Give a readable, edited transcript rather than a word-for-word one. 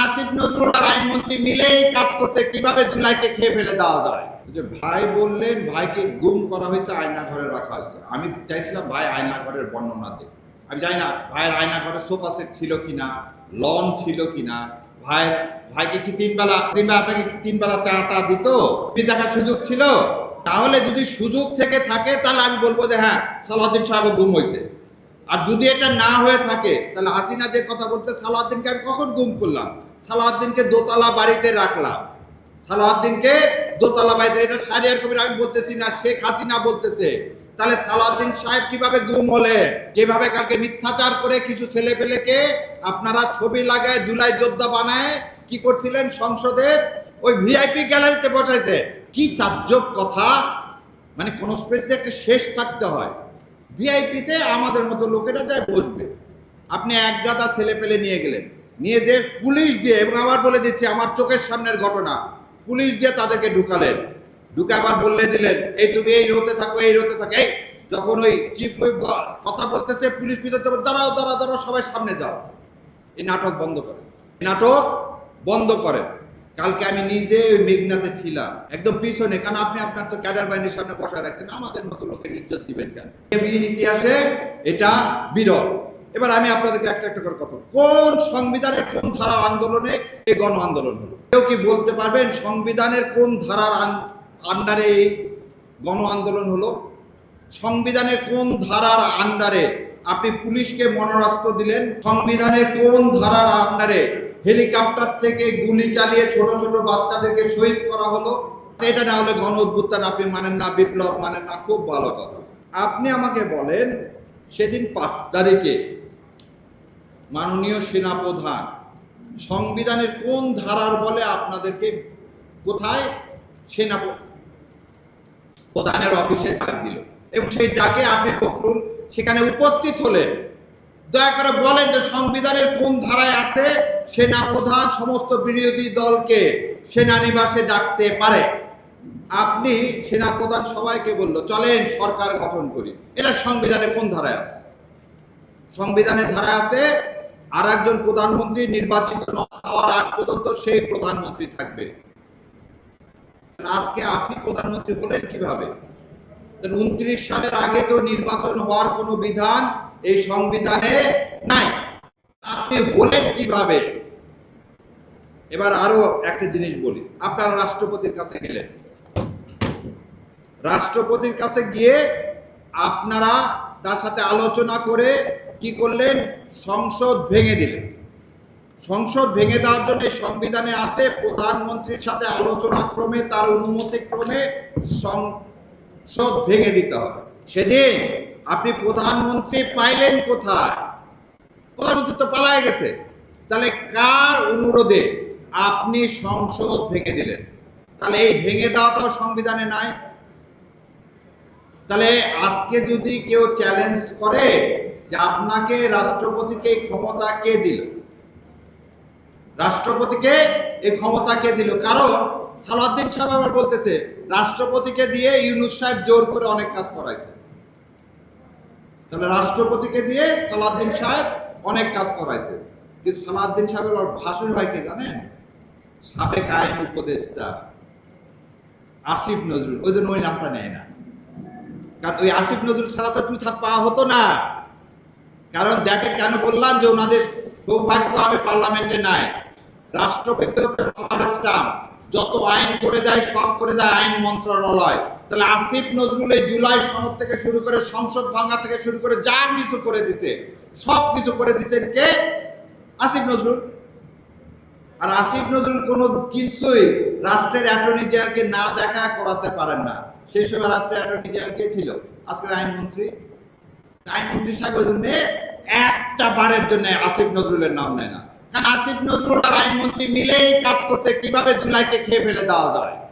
আসিফ নজরুল আর আইনমন্ত্রী মিলেই কাজ করতে কিভাবে জুলাইকে খেয়ে ফেলে দেওয়া যায়। যে ভাই বললেন ভাইকে গুম করা হয়েছে, আয়না ঘরে রাখা হয়েছে। আমি চাইছিলাম ভাই আয়না ঘরের বর্ণনা দেয়। আমি জানি না ভাইয়ের আয়না ঘরে সোফা সেট ছিল কিনা, লন ছিল কিনা, ভাইকে কি আপনাকে কি 3 বেলা চাটা দিত, দেখার সুযোগ ছিল? তাহলে যদি সুযোগ থেকে থাকে তাহলে আমি বলবো যে হ্যাঁ, সালাউদ্দিন সাহেব গুম হয়েছে। আর যদি এটা না হয়ে থাকে তাহলে হাসিনা যে কথা বলছে সালাউদ্দিনকে আমি কখন গুম করলাম? সালাউদ্দিনকে দোতলা বাড়িতে রাখলাম। সালাউদ্দিনকে দোতলা বাড়িতে, এটা শাহরিয়ার কবির আমি বলতেছি না, শেখ হাসিনা বলতেছে। তাহলে সালাউদ্দিন সাহেব কিভাবে গুম হলেন? যেভাবে কালকে মিথ্যাচার করে কিছু ছেলে পেলেকে আপনারা ছবি লাগায় জুলাই যোদ্ধা বানায় কি করছিলেন সংসদের ওই ভিআইপি গ্যালারিতে বসাইছে। কি তাজ্জব কথা! মানে কনস্পিরেসি একটা শেষ থাকতে হয়। ভিআইপিতে আমাদের মতো লোকেরা যায় বসবে। আপনি এক গাদা ছেলে পেলে নিয়ে গেলেন, নিয়ে যে পুলিশ দিয়ে, এবং আবার বলে দিচ্ছি আমার চোখের সামনের ঘটনা, পুলিশ দিয়ে তাদেরকে ঢুকালেন। ঢুকে আবার বললে দিলেন এই তুমি এই রোতে থাকো, এই রোতে থাকো। এই যখন ওই চিফ হুইপ কথা বলতেছে পুলিশ ভিতরে দাঁড়াও দাঁড়াও দাঁড়াও, সবাই সামনে যাও। এই নাটক বন্ধ করেন, নাটক বন্ধ করেন। কালকে আমি নিজে ওই মেঘনাতে ছিলাম, একদম পিছনে, কারণ আপনি আপনার তো ক্যাডার বাহিনীর সামনে বসায় রাখছেন, আমাদের মতো লোকের ইজ্জত দিবেন কেন? বিয়ের ইতিহাসে এটা বিরল। এবার আমি আপনাদেরকে একটা একটা করে কথা, কোন সংবিধানের কোন ধারার আন্দোলনে এই গণ আন্দোলন হলো? কেউ কি বলতে পারবেন সংবিধানের কোন ধারার আন্ডারে এই গণ আন্দোলন হলো? সংবিধানের কোন ধারার আন্ডারে আপনি পুলিশকে মনোরাস্ত্র দিলেন? সংবিধানের কোন ধারার আন্ডারে হেলিকপ্টার থেকে গুলি চালিয়ে ছোট ছোট বাচ্চাদেরকে শহীদ করা হলো? এটা না হলে গণ অভ্যুত্থান আপনি মানেন না, বিপ্লব মানেন না, খুব ভালো কথা। আপনি আমাকে বলেন সেদিন 5 তারিখে মাননীয় সেনাপ্রধান সংবিধানের কোন ধারার বলে আপনাদেরকে কোথায় সেনাপ্রধানের অফিসে ডাক দিল, এবং সেই ডাকে আপনি ফখরুল সেখানে উপস্থিত হলেন? দয়া করে বলেন যে সংবিধানের কোন ধারায় আছে সেনাপ্রধান সমস্ত বিরোধী দলকে সেনানিবাসে ডাকতে পারে? আপনি সেনাপ্রধান সবাইকে বলল চলেন সরকার গঠন করি। এটা সংবিধানে কোন ধারায় আছে? সংবিধানের ধারায় আছে আর একজন প্রধানমন্ত্রী নির্বাচিত না হওয়ার আগ পর্যন্ত সেই প্রধানমন্ত্রী থাকবে। আজকে আপনি প্রধানমন্ত্রী হলেন কিভাবে? 29 সালের আগে তো নির্বাচন হওয়ার কোনো বিধান এই সংবিধানে নাই, আপনি হলেন কিভাবে? এবার আরো একটা জিনিস বলি, আপনারা রাষ্ট্রপতির কাছে গেলেন, রাষ্ট্রপতির কাছে গিয়ে আপনারা তার সাথে আলোচনা করে কি করলেন? সংসদ ভেঙে দিলেন। সংসদ ভেঙে দেওয়ার জন্য সংবিধানে আছে প্রধানমন্ত্রীর সাথে আলোচনা ক্রমে তার অনুমতি ক্রমে সংসদ ভেঙে দিতে হবে। সেদিন আপনি প্রধানমন্ত্রী পাইলেন কোথায়? প্রধানমন্ত্রী তো পালায় গেছে। তাহলে কার অনুরোধে আপনি সংসদ ভেঙে দিলেন? তাহলে এই ভেঙে দেওয়াটাও সংবিধানে নাই। তাহলে আজকে যদি কেউ চ্যালেঞ্জ করে যে আপনাকে রাষ্ট্রপতিকে ক্ষমতা কে দিল, রাষ্ট্রপতিকে এই ক্ষমতা কে দিল? কারণ সালাউদ্দিন সাহেব আবার বলতেছে রাষ্ট্রপতিকে দিয়ে ইউনূস সাহেব জোর করে অনেক কাজ করাইছে। তাহলে রাষ্ট্রপতিকে দিয়ে সালাউদ্দিন সাহেব অনেক কাজ করাইছে, কিন্তু সালাউদ্দিন সাহেবের ওর ভাসুর হয় কে জানেন? সাবেক আইন উপদেষ্টা আসিফ নজরুল। ওই জন্য ওই নামটা নেয় না, কারণ ওই আসিফ নজরুল ছাড়া তো টুথা পাওয়া হতো না। কারণ দেখেন কেন বললাম যে ওনাদের সৌভাগ্য আমি পার্লামেন্টে নাই। রাষ্ট্রপতি হচ্ছে রবার স্টাম্প, যত আইন করে দেয় সব করে দেয় আইন মন্ত্রণালয়। তাহলে আসিফ নজরুল এই জুলাই সনদ থেকে শুরু করে সংসদ ভাঙা থেকে শুরু করে যা কিছু করে দিছে, সব কিছু করে দিচ্ছেন কে? আসিফ নজরুল। আর আসিফ নজরুল কোনো কিছুই রাষ্ট্রের অ্যাটর্নি জেনারেলকে না দেখা করাতে পারেন না। সেই সময় রাষ্ট্রের অ্যাটর্নি জেনারেল কে ছিল? আজকের আইনমন্ত্রী। আইনমন্ত্রী সাহেব ওই জন্য একটা বারের জন্য আসিফ নজরুলের নাম নেয় না, কারণ আসিফ নজরুল আর আইনমন্ত্রী মিলেই কাজ করতে কিভাবে জুলাইকে খেয়ে ফেলে দেওয়া যায়।